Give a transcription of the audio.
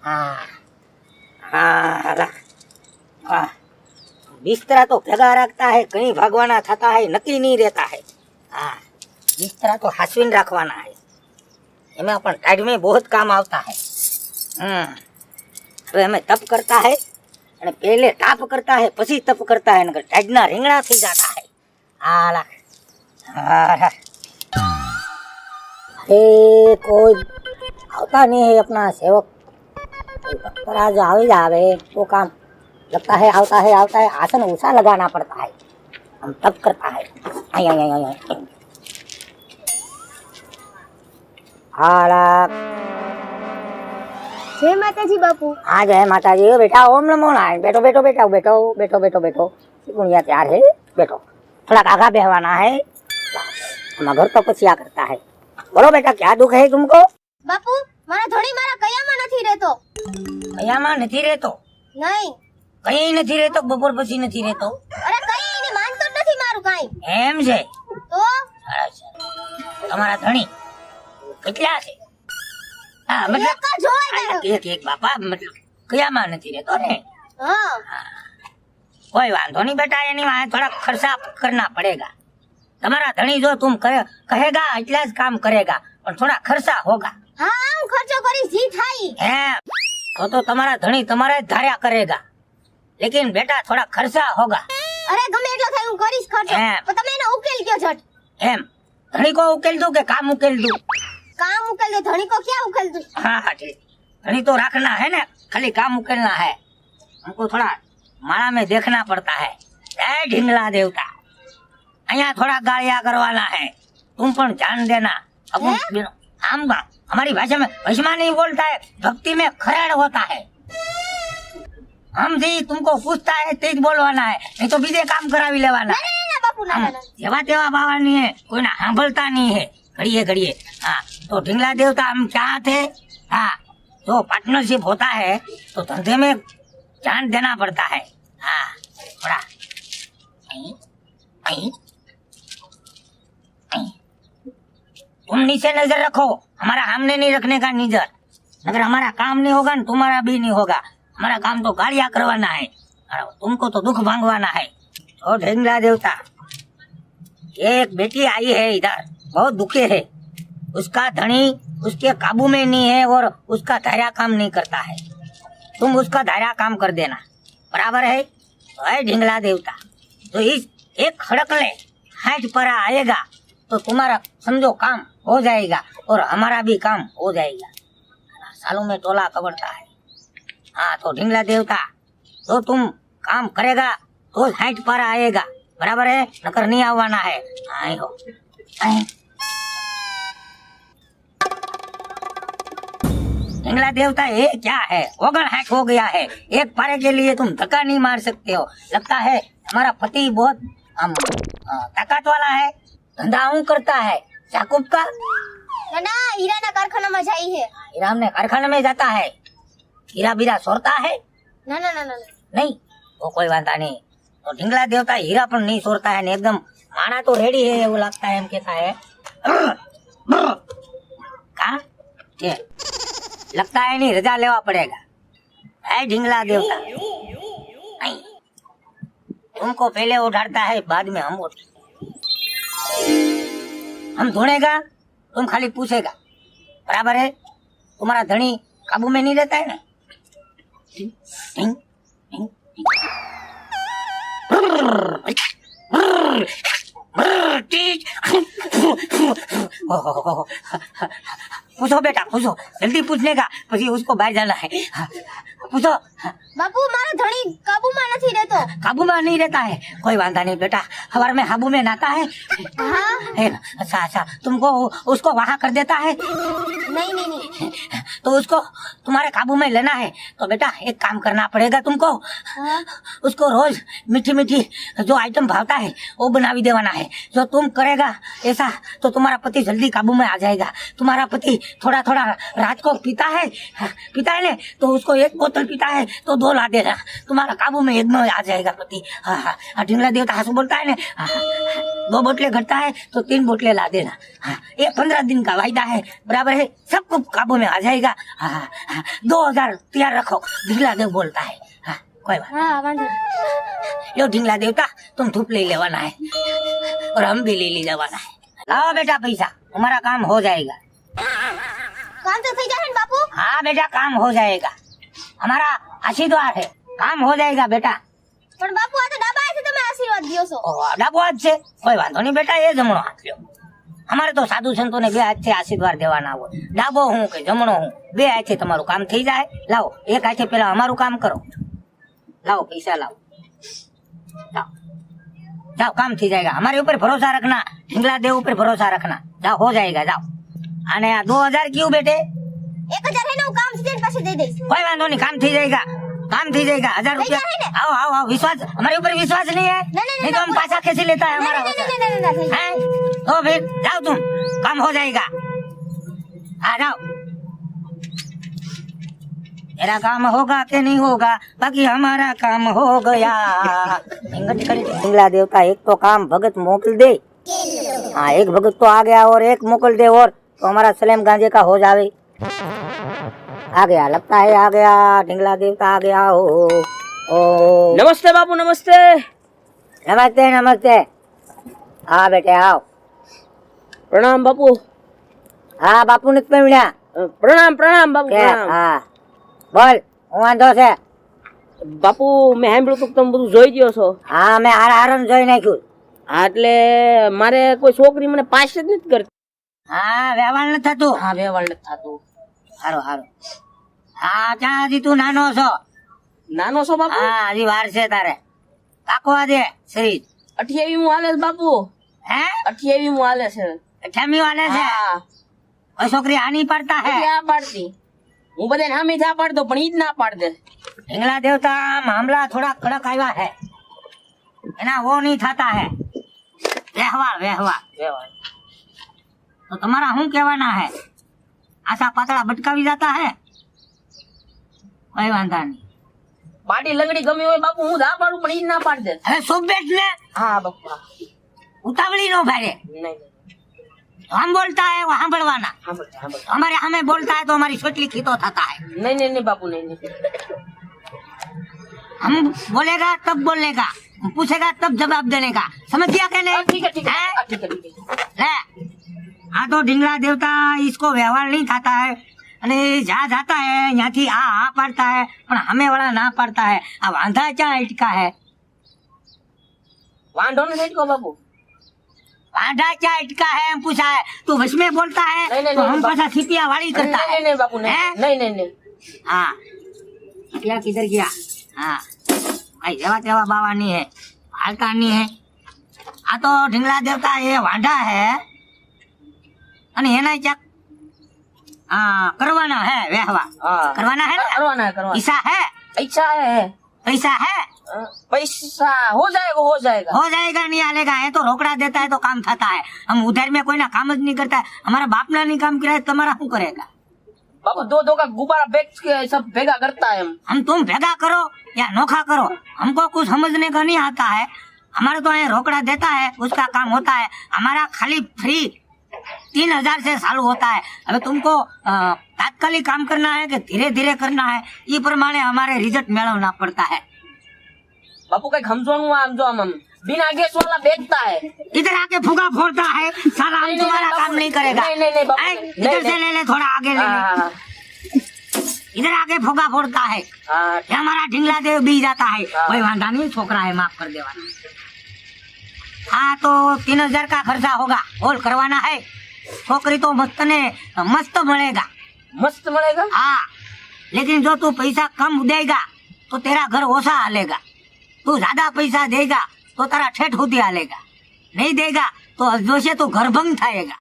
हाँ हाँ हाँ, बिस्तरा तो भेगा रखता है, कहीं भागवाना थता है नक्की नहीं रहता है। हाँ, बिस्तरा तो हासवीन रखवाना है, एमें अपन टाइड में बहुत काम आता है। હવે અમે તપ કરતા है અને पहले टाप करता है પછી तप करता है, नगर टाइडना રીંગણા થઈ जाता है। आला अरे कोई आता नहीं है अपना सेवक, पर आज आवे जावे तो काम लगता है आता है आसन ऊंचा लगाना पड़ता है, हम तब करता है। आई आई आई आई आला जय माताजी बापू। हाँ जय माता जी। बेटा ओम नमो नारायण। बैठो बैठो बेटा, बैठो बैठो बैठो बैठो, गुड़िया तैयार है, बैठो। थोड़ा आगा बेहवाना है, हम घर तो पछिया करता है। बोलो बेटा क्या दुख है तुमको? बापू मारा धણી मारा કયામાં નથી રહેતો। કયામાં નથી રહેતો? નહીં કઈ નથી રહેતો, બપોર પછી નથી રહેતો? અરે કઈ એની માનતો જ નથી મારું કાઈ। એમ છે? તો અચ્છા, તમારા ધણી કેટલા છે? હા मतलब એક જ હોય ને। એક એક બાપા, मतलब કયામાં નથી રહેતો ને? હા कोई वांधो नहीं बेटा, एनी वहां थोड़ा खर्चा करना पड़ेगा। तुम्हारा धनी जो तुम कहेगा इतना ज काम करेगा, पर थोड़ा खर्चा होगा। હા હું ખર્ચો કરીશ જી થાય। है तो तुम्हारा धनी तुम्हारे धार्या करेगा, लेकिन बेटा थोड़ा खर्चा होगा। અરે ગમે એટલો થાય હું કરીશ ખર્ચો, પણ તમે એનો ઉકેલ કયો ઝટ। एम धनी को उकेल दू के काम उकेल दू? કામ ઉકેલ દે, ધણી को क्या उकेल दूं। हाँ हाँ ठीक, धनी तो रखना है ना, खाली काम उकेलना है। हमको थोड़ा माला में देखना पड़ता है। जय ढिंगला देवता, अहिया थोड़ा गालिया करवाना है, तुम पण ध्यान देना। अब हम हमारी भाषा में भस्मा नहीं बोलता है, भक्ति में खरेड़ होता है। हम जी तुमको पूछता है तेज बोलवाना है, नहीं तो बीजे काम करावी लेवाना। ના ના ના બાપુ, ના ના ના। जेवा तेवा बाबा नहीं है, कोई ना सांभलता नहीं है, घड़िए घड़िए। हाँ तो ढिंगला देवता हम क्या थे? हाँ तो पार्टनरशिप होता है तो धंधे में ध्यान देना पड़ता है। हाँ थोड़ा नहीं, नहीं, नहीं। तुम नीचे नजर रखो, हमारा हमने नहीं रखने का नजर, अगर हमारा काम नहीं होगा ना तुम्हारा भी नहीं होगा। हमारा काम तो गालियां करवाना है, तुमको तो दुख भांगवाना है। तो ढिंगला देवता, एक बेटी आई है इधर, बहुत दुखी है, उसका धनी उसके काबू में नहीं है और उसका धार्या काम नहीं करता है, तुम उसका धार्या काम कर देना, बराबर है? तो है ढिंगला देवता, तो इस एक खड़क ले हाथ पर आएगा तो तुम्हारा समझो काम हो जाएगा और हमारा भी काम हो जाएगा। सालों में टोला कबड़ता है। हाँ तो ढिंगला देवता, तो तुम काम करेगा तो हाथ पर आएगा, बराबर है? नकर नहीं आवाना है। आई हो आई। ढिंगला देवता ये क्या है, ओगन हैक हो गया है, एक पारे के लिए तुम धक्का नहीं मार सकते हो। लगता है हमारा पति बहुत ताकत वाला है, धंधा हूँ करता है चाकूब का। ના ના હીરાના કારખાનામાં જાય છે। हीरा ने कारखाने में जाता है, हीरा बीरा सोरता है? ના ના ના ના नहीं, वो कोई वादा नहीं। तो ढिंगला देवता हीरा पर नहीं सोरता है, एकदम माना तो रेडी है, वो लगता है हम कहता है कहा लगता है नहीं, रजा लेवा पड़ेगा। है ढिंगला देवता नहीं, तुमको पहले उठाता है बाद में हम उठते, हम ढूंढेगा तुम खाली पूछेगा, बराबर है? तुम्हारा धनी काबू में नहीं रहता है ना। पूछो बेटा पूछो, जल्दी पूछने का, પછી उसको बाहर जाना है। पूछो। બાપુ મારો ધણી કાબુમાં નથી રહેતો। काबू में नहीं रहता है, कोई वांधा नहीं बेटा, हमारे में हाबू में नाता है। हाँ है ना? अच्छा अच्छा, तुमको उसको वहाँ कर देता है नहीं नहीं नहीं। तो उसको तुम्हारे काबू में लेना है तो बेटा एक काम करना पड़ेगा तुमको। हाँ उसको रोज मीठी मीठी जो आइटम भावता है वो बनावी देवाना है। जो तुम करेगा ऐसा तो तुम्हारा पति जल्दी काबू में आ जाएगा। तुम्हारा पति थोड़ा थोड़ा रात को पीता है ने, तो उसको एक बोतल पीता है तो 2 ला देना, तुम्हारा काबू में एकदम आ जाएगा पति। हाँ हाँ, ढिंगला देवता हंसू बोलता है ना। 2 बोतलें घटता है तो 3 बोतलें ला देना। हाँ, ये 15 दिन का वायदा है, बराबर है, सबको काबू में आ जाएगा। हाँ, 2000 तैयार रखो, ढींगला देव बोलता है। हाँ, कोई बात। હા વાંધો નહીં. लो ढींगला देवता, तुम धूप ले लेवाना है और हम भी ले जावाना है। लाओ बेटा पैसा, तुम्हारा काम हो जाएगा। કામ તો થઈ જશે ને બાપુ? हाँ बेटा, काम हो जाएगा, हमारा आशीर्वाद है, काम हो जाएगा बेटा। પણ બાપુ આ તો ડાબા હાથે તમે આશીર્વાદ દ્યો છો. ડાબો હાથ છે, કોઈ વાંધો નહીં બેટા, એ જમણો હાથ લ્યો। અમારે તો સાધુ સંતો ને 2 હાથથી આશીર્વાદ દેવાના હોય, ડાબો હું કે જમણો હું, 2 હાથે તમારું કામ થઈ જાય। લાવો, 1 હાથે પેલા અમારું કામ કરો, लाओ पैसा लाओ, जाओ जाओ, काम थी जाएगा। हमारे ऊपर भरोसा रखना, ढींगला देव ऊपर भरोसा रखना, जाओ हो जाएगा, जाओ। आने 2000 क्यों बेटे? 1000 है ना, હું કામ થઈ પાસે દઈ દઈશ. कोई बात नहीं, काम थी जाएगा, काम थी जाएगा। 1000 रुपया, आओ आओ आओ, विश्वास हमारे ऊपर विश्वास नहीं है? नहीं तो हम पैसा कैसे लेता है हमारा? हैं? तो फिर जाओ तुम, काम हो जाएगा, आ जाओ। तेरा काम होगा कि नहीं होगा, बाकी हमारा काम हो गया। ढींगला देवता एक तो काम भगत मोकल दे, हाँ, एक भगत तो आ गया और एक मोकल दे और तो हमारा सलेम गांजे का हो जावे। आ गया, लगता है आ गया, ढींगला देवता आ गया। ओ नमस्ते बापू, नमस्ते। नमस्ते नमस्ते, हाँ बेटे आओ। प्रणाम बापू। हाँ बापू ने क्यों मिला? प्रणाम प्रणाम बापू, क्या? प्रणाम। हाँ बोल, હું વાંધો છે? બાપુ મેં સાંભળ્યું કે તમે બધું જોઈ ગયો છો। હા, મેં હારણ જોઈ નાખ્યું। હા, એટલે મારે કોઈ છોકરી મને પાસ જ નથી કરતી। હા, વ્યવહાર નથી થતું। હા, વ્યવહાર નથી થતું। હારું હારું, હા, ત્યાં હજી તું નાનો છો? નાનો છો બાપુ? હા, હજી વાર છે તારે, પાકવા દે શરીર। 28મું હાલે છે બાપુ। હે? 28મું હાલે છે। 28મી વાલે છે? હા, કોઈ છોકરી આ નહીં પાડતા હે? આ પાડતી, હું બધાને હામે જ આ પાડતો પણ ઈ જ ના પાડ દે। ढींगला देवता मामला थोड़ा कड़क आया है, ना वो नहीं थाता है, व्यवहार व्यवहार। तो तुम्हारा हूँ कहवाना है, आशा पातड़ा बटकावी जाता है? कोई वांधा नहीं। પાટી લંગડી ગમી હોય બાપુ, હું જ આ પાડું પણ ઈ જ ના પાડ દે। अरे सुब बैठ ने, હા બાપુ, હા। उतावली नो भारे, નહીં નહીં, हम बोलता है वहाँ बढ़वाना, સાંભળ સાંભળ। हमारे हमें बोलता है तो हमारी छोटली खीतो थाता है। નહીં નહીં નહીં બાપુ, નહીં નહીં। हम बोलेगा तब बोलने का, पूछेगा तब जवाब देने का, समझ गया क्या नहीं? ઠીક છે ઠીક છે, हैं? હા, ઠીક છે ઠીક છે। ले, हाँ तो ढींगला देवता इसको व्यवहार नहीं खाता है, અને જ્યાં જાતા है यहाँ थी आ पाड़ता है, पर हमें वाला ना पाड़ता है। अब आंधा क्या इटका है? વાંધો નથી કહો બાપુ। आंधा क्या इटका है हम पूछा है, तू वश में बोलता है नहीं, नहीं, तो नहीं, हम बाप- पता छिपिया वाली करता નહીં है। નહીં બાપુ, નહીં हैं? નહીં નહીં નહીં। हाँ, छिपिया किधर गया? हाँ भाई, जवा तेवा बाबा नहीं है, हालता नहीं है। आ तो ढींगला देवता ये वांढा है, અને એના ક્યાંક કરવાના है व्यवहार, हाँ, करवाना है ना? करवाना है करवाना। ईसा है, इच्छा है, पैसा है, पैसा हो जाएगा हो जाएगा। हो जाएगा नहीं आलेगा, ये तो रोकड़ा देता है तो काम था है। हम उधर में कोई ना काम ज नहीं करता है, हमारा बाप ने नहीं काम किया है, तुम्हारा શું करेगा? बाबू दो दो का गुब्बारा बेच के सब भेगा करता है हम तुम भेगा करो या नोखा करो, हमको कुछ समझने का नहीं आता है। हमारे तो ये रोकड़ा देता है, उसका काम होता है, हमारा खाली फ्री 3000 से चालू होता है। अभी तुमको तात्कालिक काम करना है कि धीरे धीरे करना है, ये प्रमाणे हमारे रिजल्ट मेळवना पड़ता है। बापू कई समझવાનું આમ જો આમ बिना गैस वाला बेचता है। इधर आके फुगा फोड़ता है, साला हम नहीं, तुम्हारा नहीं, काम नहीं करेगा। नहीं, नहीं, नहीं, बाबू, आए, नहीं, इधर से नहीं। ले ले, थोड़ा आगे ले ले, हाँ, इधर आके फुगा फोड़ता है, हाँ, ये हमारा ढींगला देव बी जाता है। हाँ। कोई वांधा नहीं, छोकरा है, माफ कर देवाना। हाँ तो 3000 का खर्चा होगा, बोल करवाना है। छोकरी तो मस्त मिलेगा। मस्त मिलेगा। हाँ, लेकिन जो तू पैसा कम देगा तो तेरा घर ओसा हालेगा, तू ज्यादा पैसा देगा तो तेरा ठेठ होती हालेगा, नहीं देगा तो जो से तो घर भंग थाएगा।